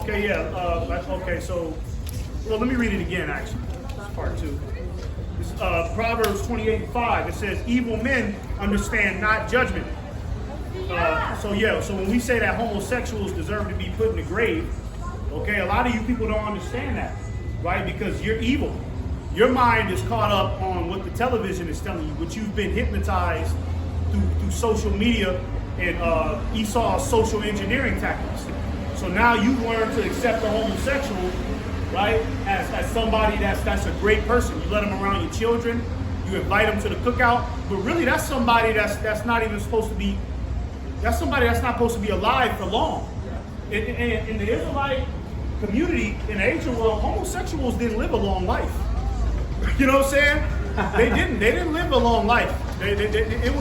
Okay, yeah. Okay, so, well, let me read it again, actually. This is part 2. This, Proverbs 28:5. It says, evil men understand not judgment. So when we say that homosexuals deserve to be put in the grave, okay, a lot of you people don't understand that, right? Because you're evil. Your mind is caught up on what the television is telling you, what you've been hypnotized through social media and Esau's social engineering tactics. So now you've learned to accept the homosexual, right, as somebody that's a great person. You let them around your children, you invite them to the cookout, but really that's somebody that's not even supposed to be. That's somebody that's not supposed to be alive for long. In the Israelite community, in the ancient world, homosexuals didn't live a long life. You know what I'm saying? They didn't live a long life. It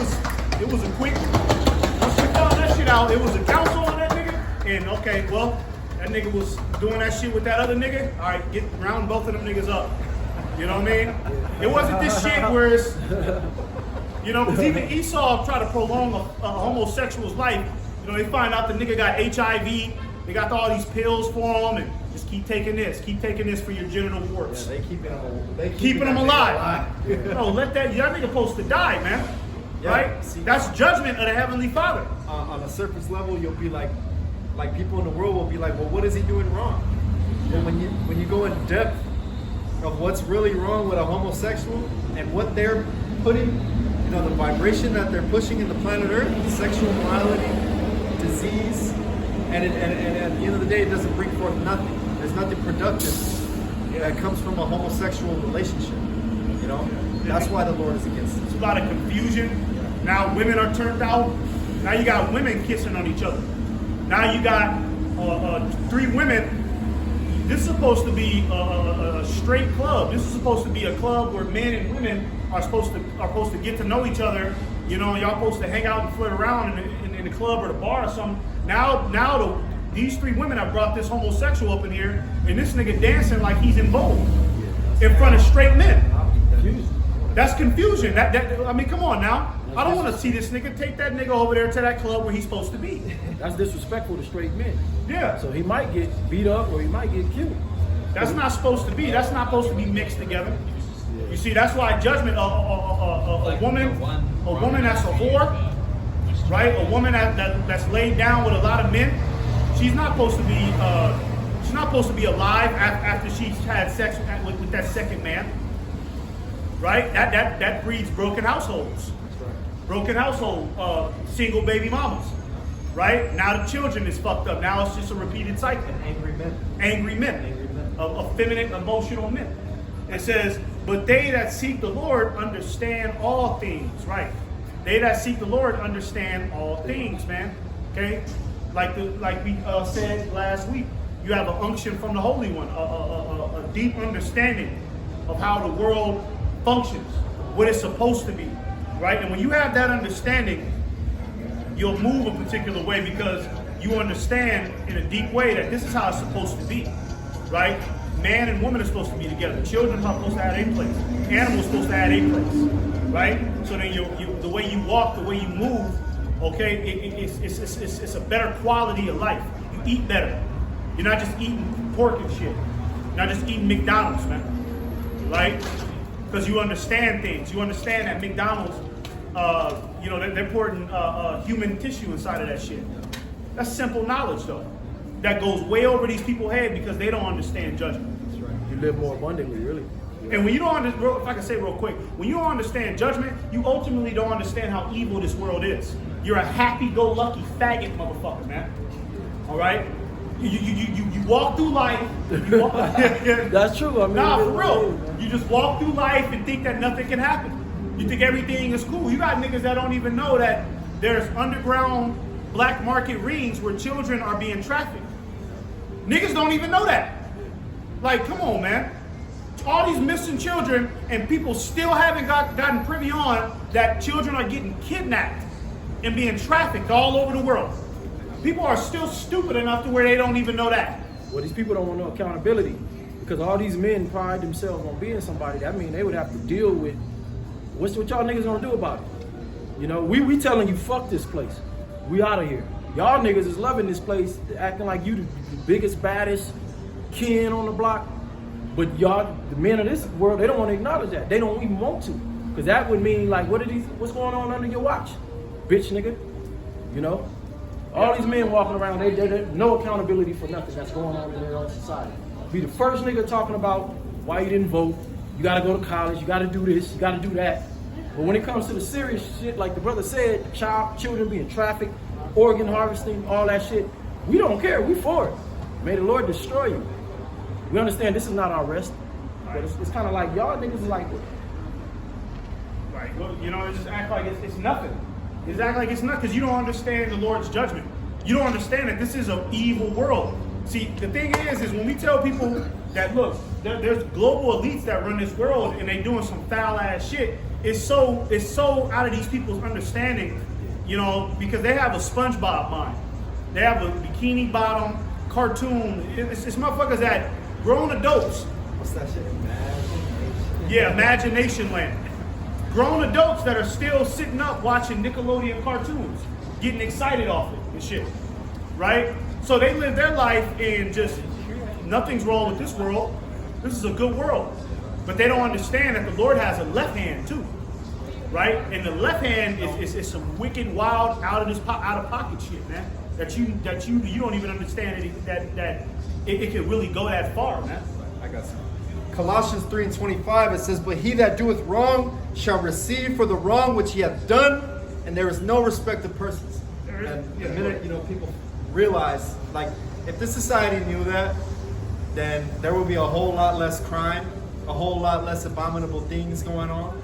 was a quick. Once you found that shit out, it was a council on that nigga. And okay, well, that nigga was doing that shit with that other nigga. All right, round both of them niggas up. You know what I mean? It wasn't this shit where it's. You know, because even Esau tried to prolong a homosexual's life. You know, they find out the nigga got HIV. They got all these pills for him, and just keep taking this for your genital warts. Yeah, they keeping them alive. No, let that nigga supposed to die, man. Yeah, right? See, that's judgment of the Heavenly Father. On a surface level, you'll be like people in the world will be like, well, what is he doing wrong? But when you go in depth of what's really wrong with a homosexual and what they're putting, you know, the vibration that they're pushing in the planet Earth, sexual morality, disease, and at the end of the day, it doesn't bring forth nothing. There's nothing productive that comes from a homosexual relationship. You know, that's why the Lord is against it. There's a lot of confusion. Now women are turned out. Now you got women kissing on each other. Now you got 3 women. This is supposed to be a straight club. This is supposed to be a club where men and women are supposed to get to know each other. You know, y'all supposed to hang out and flirt around in the club or the bar or something. Now these 3 women have brought this homosexual up in here, and this nigga dancing like he's in vogue in front of straight men. That's confusion. I mean, come on now. I don't want to see this nigga. Take that nigga over there to that club where he's supposed to be. That's disrespectful to straight men. Yeah. So he might get beat up or he might get killed. That's not supposed to be. That's not supposed to be mixed together. You see, that's why judgment. A woman that's a whore, right? A woman that's laid down with a lot of men. She's not supposed to be. She's not supposed to be alive after she's had sex with that second man. Right? That breeds broken households. Broken household, single baby mamas, right? Now the children is fucked up. Now it's just a repeated cycle. And angry men, feminine, emotional men. It says, but they that seek the Lord understand all things, right? They that seek the Lord understand all things, man. Okay, like we said last week, you have an unction from the Holy One, a deep understanding of how the world functions, what it's supposed to be. Right? And when you have that understanding, you'll move a particular way because you understand in a deep way that this is how it's supposed to be. Right? Man and woman are supposed to be together. Children are supposed to have a place. Animals are supposed to have a place. Right? So then the way you walk, the way you move, okay, it's a better quality of life. You eat better. You're not just eating pork and shit. You're not just eating McDonald's, man. Right? Because you understand things. You understand that McDonald's, you know, they're pouring human tissue inside of that shit. That's simple knowledge, though. That goes way over these people's head because they don't understand judgment. That's right. You live more abundantly, really. Yeah. And when you don't understand, if I can say real quick, when you don't understand judgment, you ultimately don't understand how evil this world is. You're a happy-go-lucky faggot motherfucker, man. All right? You walk through life. That's true. I mean, nah, for real. You just walk through life and think that nothing can happen. You think everything is cool. You got niggas that don't even know that there's underground black market rings where children are being trafficked. Niggas don't even know that. Like, come on, man. All these missing children and people still haven't gotten privy on that children are getting kidnapped and being trafficked all over the world. People are still stupid enough to where they don't even know that. Well, these people don't want no accountability because all these men pride themselves on being somebody. That means they would have to deal with what y'all niggas gonna do about it. You know, we telling you fuck this place. We out of here. Y'all niggas is loving this place, acting like you the biggest, baddest kin on the block. But y'all, the men of this world, they don't want to acknowledge that. They don't even want to. Because that would mean, like, what's going on under your watch? Bitch, nigga. You know? All these men walking around, they no accountability for nothing that's going on in their own society. Be the first nigga talking about why you didn't vote. You got to go to college. You got to do this. You got to do that. But when it comes to the serious shit, like the brother said, children being trafficked, organ harvesting, all that shit, we don't care. We for it. May the Lord destroy you. We understand this is not our rest. But it's kind of like y'all niggas is like this. Right. Well, you know, it just act like it's nothing. It's act like it's nothing because you don't understand the Lord's judgment. You don't understand that this is an evil world. See, the thing is when we tell people that, look, there's global elites that run this world and they doing some foul ass shit, it's so out of these people's understanding, you know, because they have a SpongeBob mind. They have a Bikini Bottom cartoon. It's motherfuckers that grown adults. What's that shit? Imagination. Yeah, Imagination Land. Grown adults that are still sitting up watching Nickelodeon cartoons, getting excited off it and shit, right? So they live their life in just, nothing's wrong with this world. This is a good world. But they don't understand that the Lord has a left hand too, right? And the left hand is some wicked, wild, out of pocket shit, man. That you don't even understand that it can really go that far, man. I got some. Colossians 3:25, it says, "But he that doeth wrong shall receive for the wrong which he hath done, and there is no respect of persons." And the minute, you know, people realize, like, if this society knew that, then there would be a whole lot less crime, a whole lot less abominable things going on,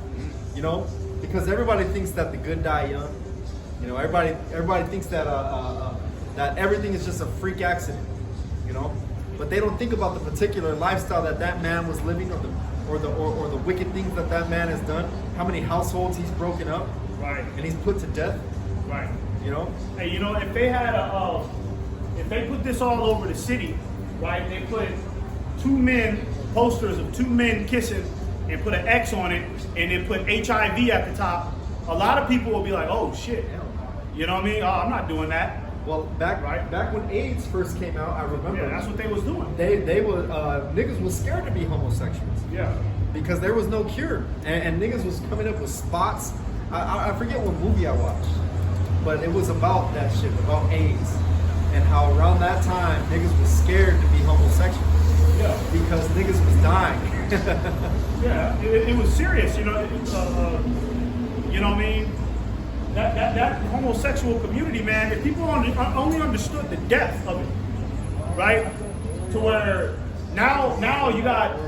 you know, because everybody thinks that the good die young. You know, everybody thinks that that everything is just a freak accident, you know. But they don't think about the particular lifestyle that man was living, or the wicked things that man has done. How many households he's broken up, Right. and he's put to death. Right. You know. Hey, you know, if they had if they put this all over the city, right? They put posters of two men kissing, and put an X on it, and then put HIV at the top. A lot of people will be like, "Oh shit," you know what I mean? Oh, I'm not doing that. Well, back when AIDS first came out, I remember. Yeah, that's what they was doing. They were niggas was scared to be homosexuals. Yeah. Because there was no cure, and niggas was coming up with spots. I forget what movie I watched, but it was about that shit, about AIDS, and how around that time niggas was scared to be homosexual. Yeah. Because niggas was dying. Yeah, it was serious, you know. You know what I mean? That homosexual community, man, if people only understood the depth of it, right? To where now you got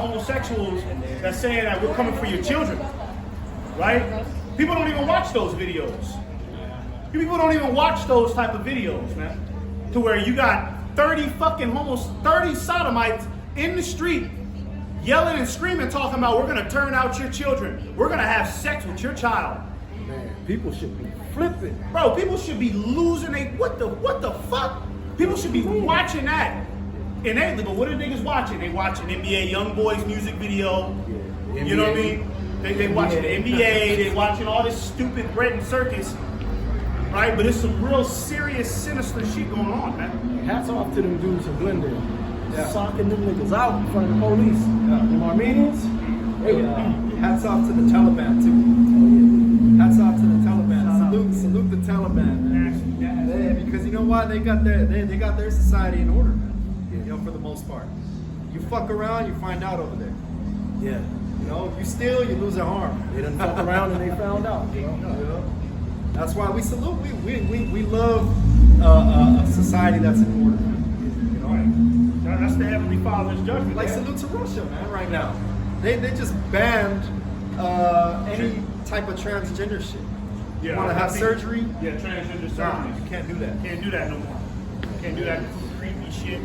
homosexuals that's saying that we're coming for your children, right? People don't even watch those videos. People don't even watch those type of videos, man. To where you got 30 sodomites in the street yelling and screaming, talking about, we're gonna turn out your children. We're gonna have sex with your child. Man, people should be flipping. Bro, people should be losing what the fuck? People should be watching that. And but what are niggas watching? They watching NBA YoungBoy's music video. Yeah. You know what I mean? They watching the NBA, they watching all this stupid bread and circus. Right? But it's some real serious, sinister shit going on, man. Hats off to them dudes in Glendale. Socking them niggas out in front of the police. Them Armenians, Hats off to the Taliban too. Hats off to the Taliban. Salute the Taliban, man. Yeah, because you know why? They got their society in order, man. You know, for the most part. You fuck around, you find out over there. Yeah. You know, if you steal, you lose a arm. They done fuck around and they found out. You know? That's why we salute. We love a society that's in order. You know, right. That's the Heavenly Father's judgment. like salute to Russia, man. Right now, they just banned any type of transgender shit. Yeah, You want to have surgery? Yeah, transgender Nah, surgery. you can't do that. Can't do that no more. Can't do that creepy shit.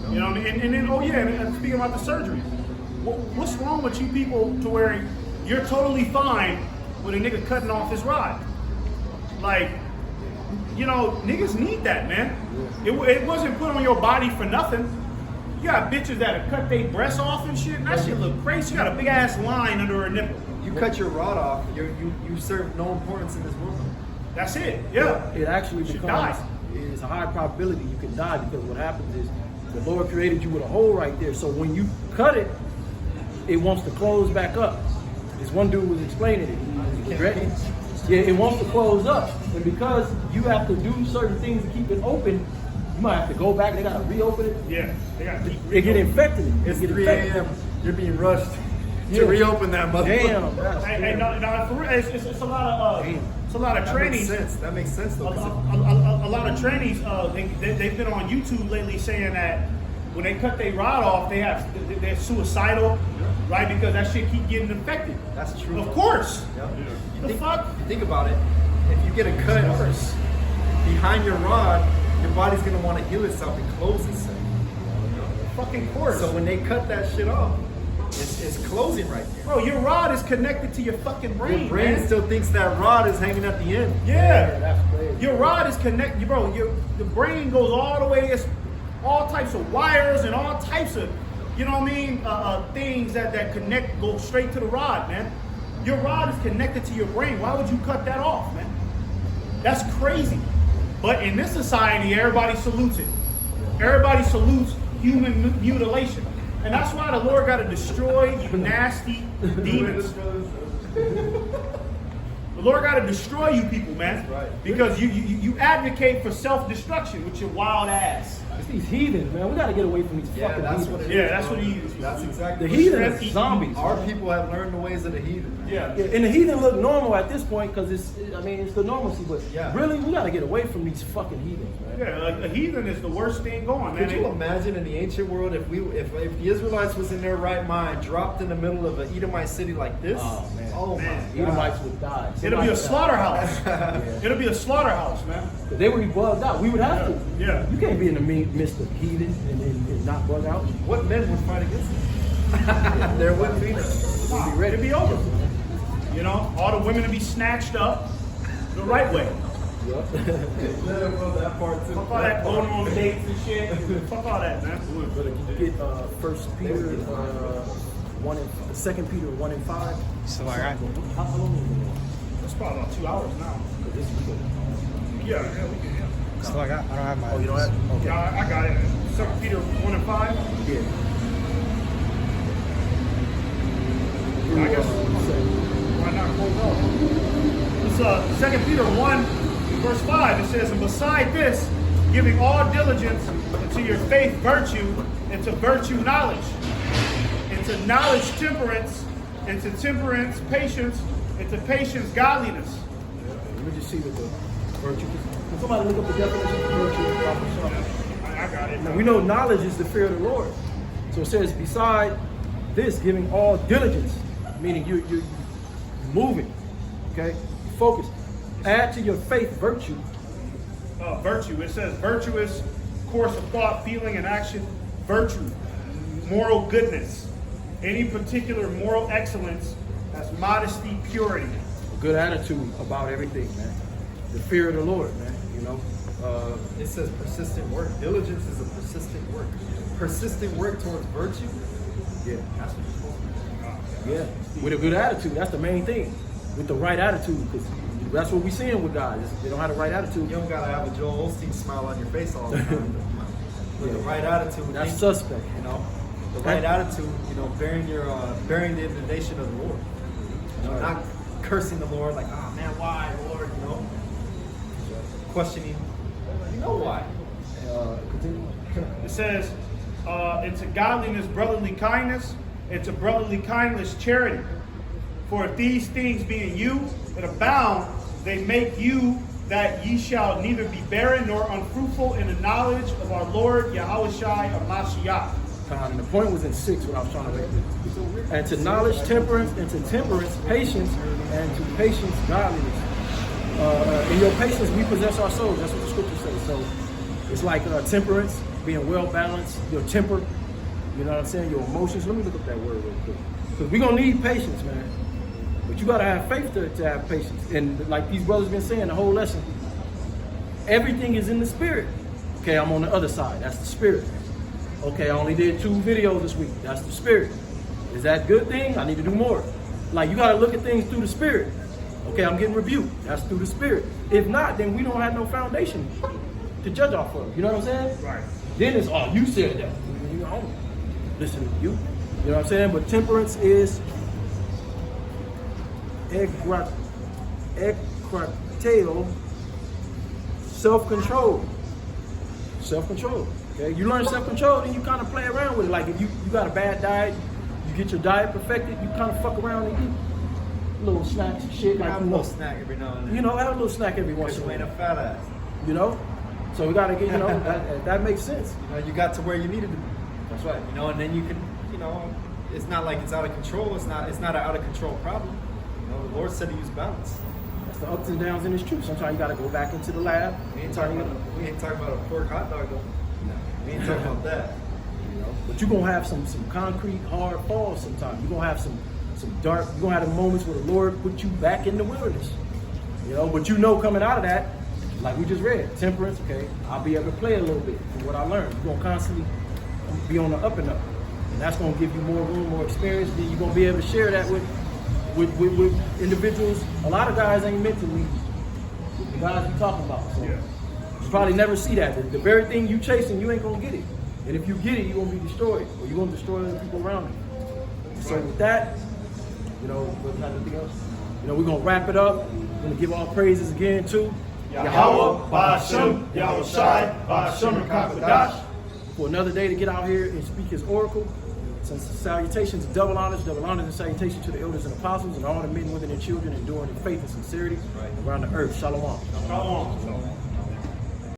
You know what I mean? And then, and speaking about the surgery, what's wrong with you people to where you're totally fine with a nigga cutting off his rod? Like, you know, niggas need that, man. It wasn't put on your body for nothing. You got bitches that'll cut their breasts off and shit, and that shit look crazy. You got a big ass line under her nipple. You cut your rod off, you serve no importance in this world. That's it. Yeah. It actually You should becomes, die. it's a high probability you can die, because what happens is the Lord created you with a hole right there. So when you cut it, it wants to close back up. This one dude was explaining it. He was regretting. Yeah, it wants to close up. And because you have to do certain things to keep it open, you might have to go back. They got to reopen it. Yeah. They got to keep It get infected. It's It get 3 infected. a.m. You're being rushed Yeah. to reopen that motherfucker. Damn. That's Hey, no, for real, it's a lot of it's a lot of That trainings. makes sense. That makes sense though. 'cause A lot of trainings. They've been on YouTube lately saying that when they cut their rod off, they're suicidal, right? Because that shit keep getting infected. That's true. Of course. Yeah. The fuck? You think about it. If you get a cut behind your rod, your body's gonna want to heal itself and close itself. Fucking course. So when they cut that shit off, it's closing right there. Bro, your rod is connected to your fucking brain. Your brain man. still thinks that rod is hanging at the end. Yeah. That's crazy. Your rod is connected, bro. The brain goes all the way. It's all types of wires and all types of, you know what I mean, things that connect, go straight to the rod, man. Your rod is connected to your brain. Why would you cut that off, man? That's crazy. But in this society, everybody salutes it. Everybody salutes human mutilation. And that's why the Lord got to destroy you nasty demons. The Lord got to destroy you people, man. That's right. Because you advocate for self-destruction with your wild ass. It's these heathens, man. We got to get away from these Yeah, fucking that's heathens. what it is. Yeah, that's what he is. That's exactly The what it heathen is. is zombies. Our people have learned the ways of the heathen. Yeah. Yeah, and the heathen look normal at this point because it's the normalcy. But Yeah. really, we got to get away from these fucking heathens, man. Yeah, a heathen is the worst thing going, man. Could you imagine in the ancient world if the Israelites was in their right mind, dropped in the middle of an Edomite city like this? Oh, man. Oh Man. my God. Edomites would die. It'll be a slaughterhouse. Yeah. It'll be a slaughterhouse, man. They would be bugged out. We would have to. Yeah. You can't be in the midst of heathen and not bug out. What men would fight against them? There wouldn't be none. Wow, ready to be over. You know, all the women to be snatched up the right way. Yep. That part too. Fuck all that going on dates and shit. Fuck all that, man. But if you get 1 Peter 2 Peter 1:5. So I got How long is it? It's probably about 2 hours now. This is good. Yeah, we can. Yeah. still I don't have my. Oh, you don't have? Okay. Yeah, I got it. 2 Peter 1:5. Yeah. I guess why not close off? It's 2 Peter 1, verse 5. It says, and beside this, giving all diligence into your faith virtue, into virtue knowledge, into knowledge temperance, into temperance patience, into patience godliness. Let me just see what the virtue is. Can somebody look up the definition of virtue? Prophet Sean? I got it. Now we know knowledge is the fear of the Lord. So it says, beside this, giving all diligence, meaning you're moving, okay? Focus. Add to your faith virtue. Virtue. It says virtuous course of thought, feeling, and action. Virtue. Moral goodness. Any particular moral excellence. That's modesty, purity. A good attitude about everything, man. The fear of the Lord, man. You know. It says persistent work. Diligence is a persistent work. Persistent work towards virtue. Yeah. That's what you're supposed to do. Yeah. With a good attitude. That's the main thing. With the right attitude, because that's what we're seeing with guys. They don't have the right attitude. You don't gotta have a Joel Osteen smile on your face all the time. With the right attitude, That's suspect. you know, the right attitude, you know, bearing the indignation of the Lord. You know, not cursing the Lord like, oh man, why, Lord? You know, questioning. You know why? Continue. It says, into godliness, brotherly kindness, into brotherly kindness, charity. For if these things be in you that abound, they make you that ye shall neither be barren nor unfruitful in the knowledge of our Lord Yahushua or Mashiach. And the point was in 6 when I was trying to read. And to knowledge, temperance, and to temperance, patience, and to patience, godliness. In your patience, we possess our souls. That's what the scripture says. So it's like temperance, being well balanced, your temper, you know what I'm saying, your emotions. Let me look up that word real quick. Because we're going to need patience, man. But you got to have faith to have patience. And like these brothers been saying the whole lesson, everything is in the spirit. Okay, I'm on the other side. That's the spirit. Okay, I only did 2 videos this week. That's the spirit. Is that a good thing? I need to do more. Like, you got to look at things through the spirit. Okay, I'm getting rebuked. That's through the Spirit. If not, then we don't have no foundation to judge off of. You know what I'm saying? Right. Then it's, oh, you said that. You know, I don't listen to you. You know what I'm saying? But temperance is ekrateo, self-control. Self-control. Okay, you learn self-control, then you kind of play around with it. Like if you got a bad diet, you get your diet perfected, you kind of fuck around and eat little snacks and shit. Like Have a little snack every now and then. you know, have a little snack every once in a You ain't while. a fat ass. You know, so we gotta get, you know, that makes sense. You know, you got to where you needed to be. That's right. You know, and then you can, you know, it's not like it's out of control. It's not an out of control problem. You know, the Lord said to use balance. That's the ups and downs in this truth. Sometimes you gotta go back into the lab. We ain't talking about a pork hot dog though. No, we ain't talking about that. You know, but you're gonna have some concrete hard falls sometimes. You're gonna have some dark, you're gonna have the moments where the Lord put you back in the wilderness. You know, but you know coming out of that, like we just read, temperance, okay, I'll be able to play a little bit from what I learned. You're gonna constantly be on the up and up. And that's gonna give you more room, more experience. Then you're gonna be able to share that with individuals. A lot of guys ain't meant to lead the guys you talking about. So Yeah. you probably never see that. The very thing you chasing, you ain't gonna get it. And if you get it, you're gonna be destroyed, or you're gonna destroy other people around you. So with that, you know, what's not anything else? You know, we're gonna wrap it up. We're gonna give all praises again to Yahweh, Ba'ashem, Yahushai, Ba'ashem, Kakadash. for another day to get out here and speak his oracle. Since salutations, double honors and salutations to the elders and apostles and all the men, women, and children enduring in faith and sincerity around the earth. Shalom. Shalom.